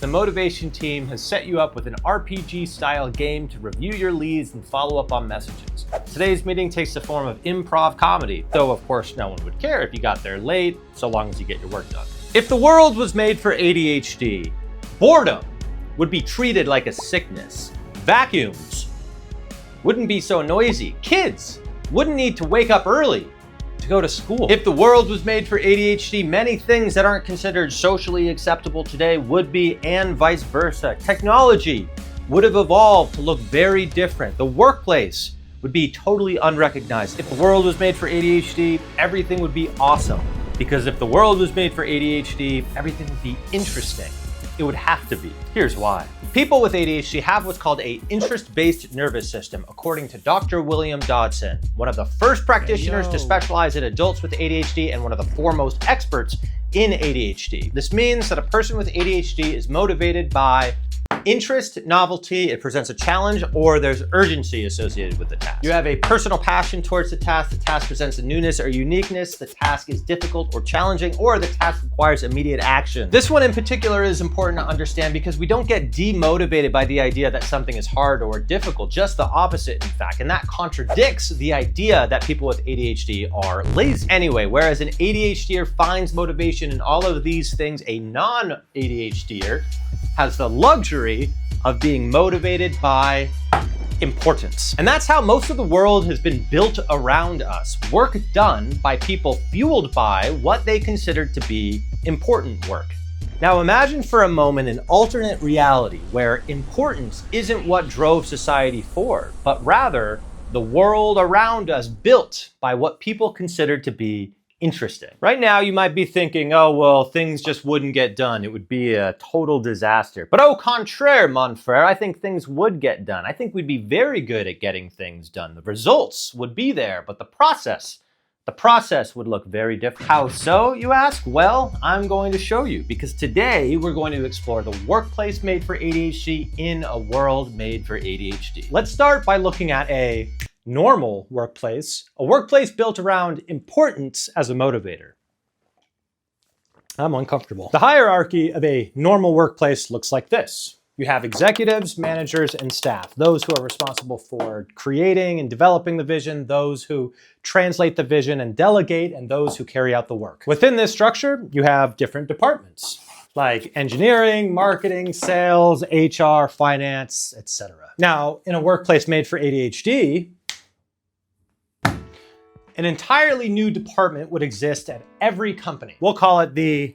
The motivation team has set you up with an RPG-style game to review your leads and follow up on messages. Today's meeting takes the form of improv comedy, though of course no one would care if you got there late, so long as you get your work done. If the world was made for ADHD, boredom would be treated like a sickness. Vacuums wouldn't be so noisy. Kids wouldn't need to wake up early to go to school. If the world was made for ADHD, many things that aren't considered socially acceptable today would be, and vice versa. Technology would have evolved to look very different. The workplace would be totally unrecognized. If the world was made for ADHD, everything would be awesome. Because if the world was made for ADHD, everything would be interesting. It would have to be. Here's why. People with ADHD have what's called an interest-based nervous system, according to Dr. William Dodson, one of the first practitioners to specialize in adults with ADHD and one of the foremost experts in ADHD. This means that a person with ADHD is motivated by interest, novelty, it presents a challenge, or there's urgency associated with the task. You have a personal passion towards the task presents a newness or uniqueness, the task is difficult or challenging, or the task requires immediate action. This one in particular is important to understand because we don't get demotivated by the idea that something is hard or difficult, just the opposite in fact, and that contradicts the idea that people with ADHD are lazy. Anyway, whereas an ADHDer finds motivation in all of these things, a non-ADHDer has the luxury of being motivated by importance. And that's how most of the world has been built around us. Work done by people fueled by what they considered to be important work. Now imagine for a moment an alternate reality where importance isn't what drove society forward, but rather the world around us built by what people considered to be interesting. Right now, you might be thinking, oh, well, things just wouldn't get done. It would be a total disaster. But au contraire, mon frère, I think things would get done. I think we'd be very good at getting things done. The results would be there, but the process would look very different. How so, you ask? Well, I'm going to show you, because today we're going to explore the workplace made for ADHD in a world made for ADHD. Let's start by looking at a normal workplace, a workplace built around importance as a motivator. I'm uncomfortable. The hierarchy of a normal workplace looks like this. You have executives, managers, and staff, those who are responsible for creating and developing the vision, those who translate the vision and delegate, and those who carry out the work. Within this structure, you have different departments like engineering, marketing, sales, HR, finance, etc. Now, in a workplace made for ADHD, an entirely new department would exist at every company. We'll call it the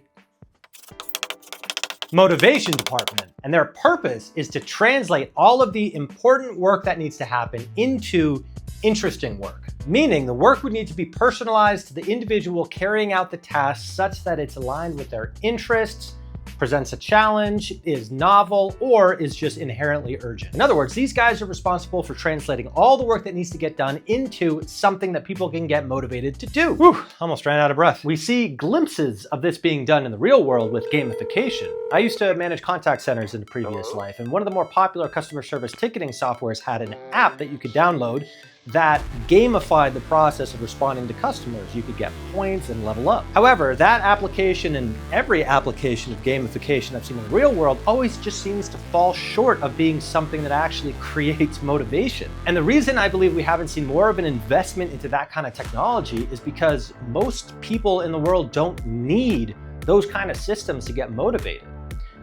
motivation department. And their purpose is to translate all of the important work that needs to happen into interesting work. Meaning the work would need to be personalized to the individual carrying out the task such that it's aligned with their interests, presents a challenge, is novel, or is just inherently urgent. In other words, these guys are responsible for translating all the work that needs to get done into something that people can get motivated to do. Whew, almost ran out of breath. We see glimpses of this being done in the real world with gamification. I used to manage contact centers in a previous life, and one of the more popular customer service ticketing softwares had an app that you could download that gamified the process of responding to customers. You could get points and level up. However, that application and every application of gamification I've seen in the real world always just seems to fall short of being something that actually creates motivation. And the reason I believe we haven't seen more of an investment into that kind of technology is because most people in the world don't need those kind of systems to get motivated.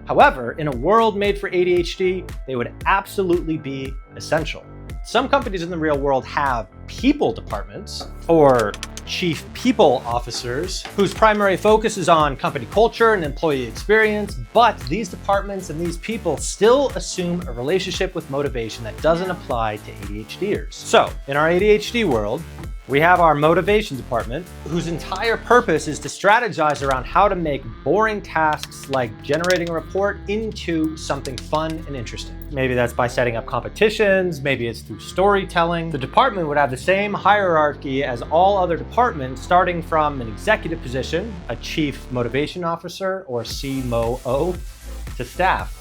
However, in a world made for ADHD, they would absolutely be essential. Some companies in the real world have people departments or chief people officers whose primary focus is on company culture and employee experience, but these departments and these people still assume a relationship with motivation that doesn't apply to ADHDers. So in our ADHD world, we have our motivation department, whose entire purpose is to strategize around how to make boring tasks like generating a report into something fun and interesting. Maybe that's by setting up competitions, maybe it's through storytelling. The department would have the same hierarchy as all other departments, starting from an executive position, a chief motivation officer or CMOO, to staff.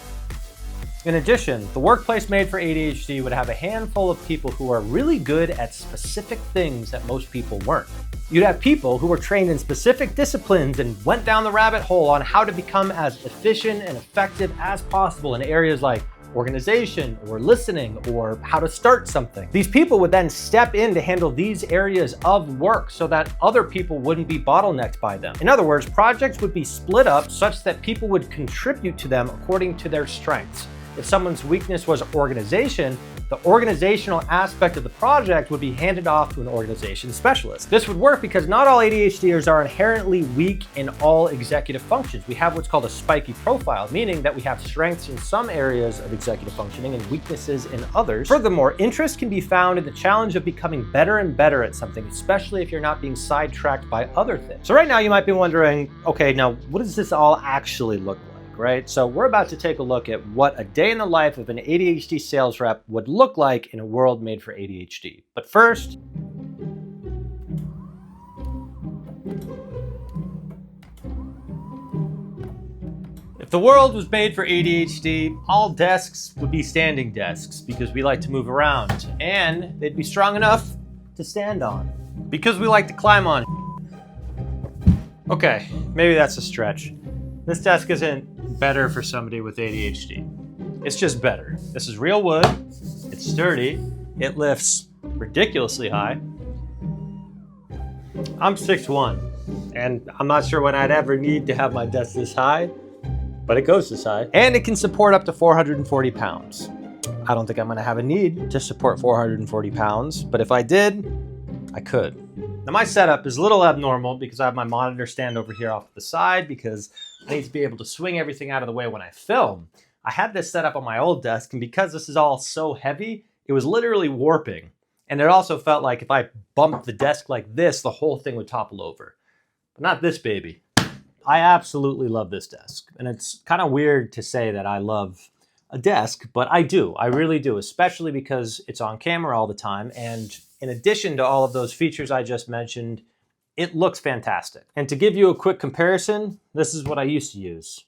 In addition, the workplace made for ADHD would have a handful of people who are really good at specific things that most people weren't. You'd have people who were trained in specific disciplines and went down the rabbit hole on how to become as efficient and effective as possible in areas like organization or listening or how to start something. These people would then step in to handle these areas of work so that other people wouldn't be bottlenecked by them. In other words, projects would be split up such that people would contribute to them according to their strengths. If someone's weakness was organization, the organizational aspect of the project would be handed off to an organization specialist. This would work because not all ADHDers are inherently weak in all executive functions. We have what's called a spiky profile, meaning that we have strengths in some areas of executive functioning and weaknesses in others. Furthermore, interest can be found in the challenge of becoming better and better at something, especially if you're not being sidetracked by other things. So right now you might be wondering, okay, now what does this all actually look like? Right? So we're about to take a look at what a day in the life of an ADHD sales rep would look like in a world made for ADHD. But first, if the world was made for ADHD, all desks would be standing desks because we like to move around, and they'd be strong enough to stand on because we like to climb on. Okay, maybe that's a stretch. This desk isn't better for somebody with ADHD. It's just better. This is real wood, it's sturdy, it lifts ridiculously high. I'm 6'1", and I'm not sure when I'd ever need to have my desk this high, but it goes this high. And it can support up to 440 pounds. I don't think I'm gonna have a need to support 440 pounds, but if I did, I could. Now my setup is a little abnormal because I have my monitor stand over here off to the side because I need to be able to swing everything out of the way when I film. I had this set up on my old desk, and because this is all so heavy, it was literally warping. And it also felt like if I bumped the desk like this, the whole thing would topple over. But not this baby. I absolutely love this desk. And it's kind of weird to say that I love a desk, but I do. I really do, especially because it's on camera all the time. And in addition to all of those features I just mentioned, it looks fantastic. And to give you a quick comparison, this is what I used to use.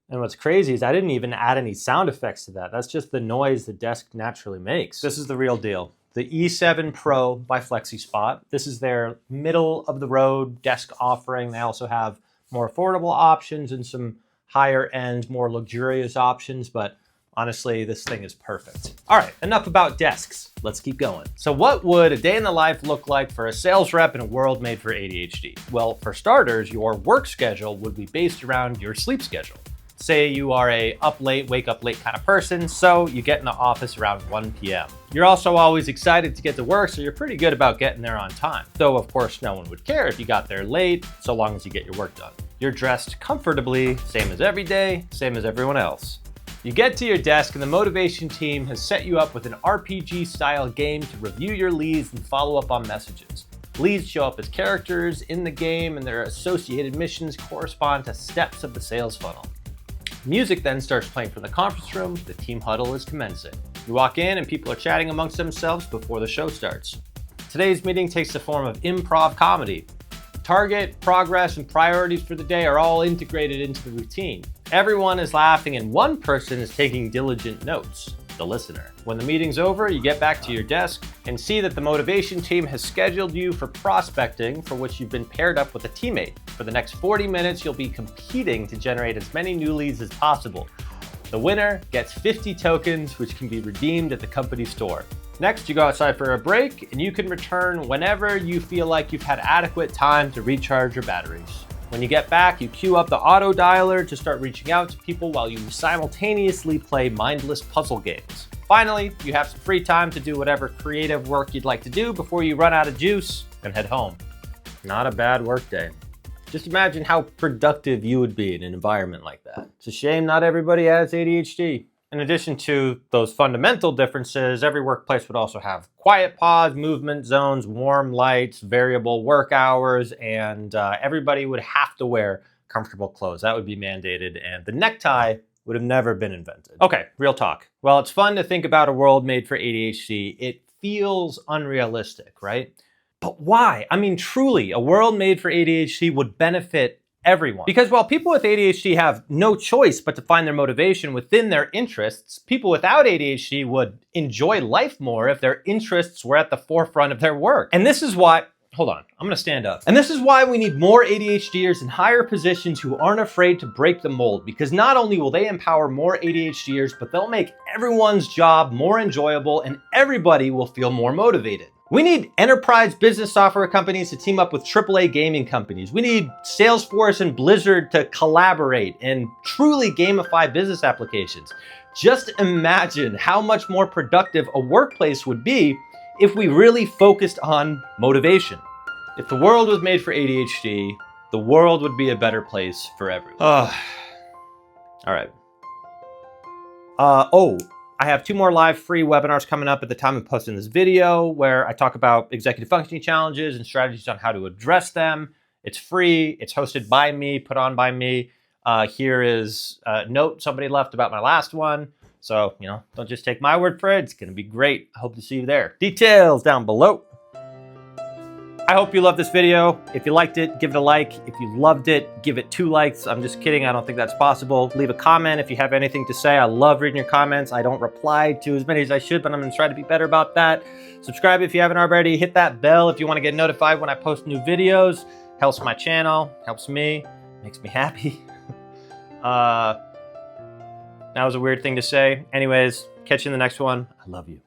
And what's crazy is I didn't even add any sound effects to that. That's just the noise the desk naturally makes. This is the real deal. The E7 Pro by FlexiSpot. This is their middle of the road desk offering. They also have more affordable options and some higher end, more luxurious options, but honestly, this thing is perfect. All right, enough about desks. Let's keep going. So what would a day in the life look like for a sales rep in a world made for ADHD? Well, for starters, your work schedule would be based around your sleep schedule. Say you are a up late, wake up late kind of person, so you get in the office around 1 p.m. You're also always excited to get to work, so you're pretty good about getting there on time. Though, of course, no one would care if you got there late, so long as you get your work done. You're dressed comfortably, same as every day, same as everyone else. You get to your desk and the motivation team has set you up with an RPG-style game to review your leads and follow up on messages. Leads show up as characters in the game and their associated missions correspond to steps of the sales funnel. Music then starts playing from the conference room, the team huddle is commencing. You walk in and people are chatting amongst themselves before the show starts. Today's meeting takes the form of improv comedy. Target, progress, and priorities for the day are all integrated into the routine. Everyone is laughing and one person is taking diligent notes, the listener. When the meeting's over, you get back to your desk and see that the motivation team has scheduled you for prospecting, for which you've been paired up with a teammate. For the next 40 minutes, you'll be competing to generate as many new leads as possible. The winner gets 50 tokens, which can be redeemed at the company store. Next, you go outside for a break, and you can return whenever you feel like you've had adequate time to recharge your batteries. When you get back, you queue up the auto dialer to start reaching out to people while you simultaneously play mindless puzzle games. Finally, you have some free time to do whatever creative work you'd like to do before you run out of juice and head home. Not a bad work day. Just imagine how productive you would be in an environment like that. It's a shame not everybody has ADHD. In addition to those fundamental differences, every workplace would also have quiet pods, movement zones, warm lights, variable work hours, and everybody would have to wear comfortable clothes. That would be mandated, and the necktie would have never been invented. Okay, real talk. Well, it's fun to think about a world made for ADHD. It feels unrealistic, right? But why? I mean, truly, a world made for ADHD would benefit everyone. Because while people with ADHD have no choice but to find their motivation within their interests, people without ADHD would enjoy life more if their interests were at the forefront of their work. And this is why, hold on, I'm gonna stand up. And this is why we need more ADHDers in higher positions who aren't afraid to break the mold, because not only will they empower more ADHDers, but they'll make everyone's job more enjoyable and everybody will feel more motivated. We need enterprise business software companies to team up with AAA gaming companies. We need Salesforce and Blizzard to collaborate and truly gamify business applications. Just imagine how much more productive a workplace would be if we really focused on motivation. If the world was made for ADHD, the world would be a better place for everyone. All right. I have 2 more live free webinars coming up at the time of posting this video where I talk about executive functioning challenges and strategies on how to address them. It's free, it's hosted by me, put on by me. Here is a note somebody left about my last one. So, don't just take my word for it, it's gonna be great. I hope to see you there. Details down below. I hope you loved this video. If you liked it, give it a like. If you loved it, give it 2 likes. I'm just kidding, I don't think that's possible. Leave a comment if you have anything to say. I love reading your comments. I don't reply to as many as I should, but I'm gonna try to be better about that. Subscribe if you haven't already. Hit that bell if you wanna get notified when I post new videos. Helps my channel, helps me, makes me happy. That was a weird thing to say. Anyways, catch you in the next one. I love you.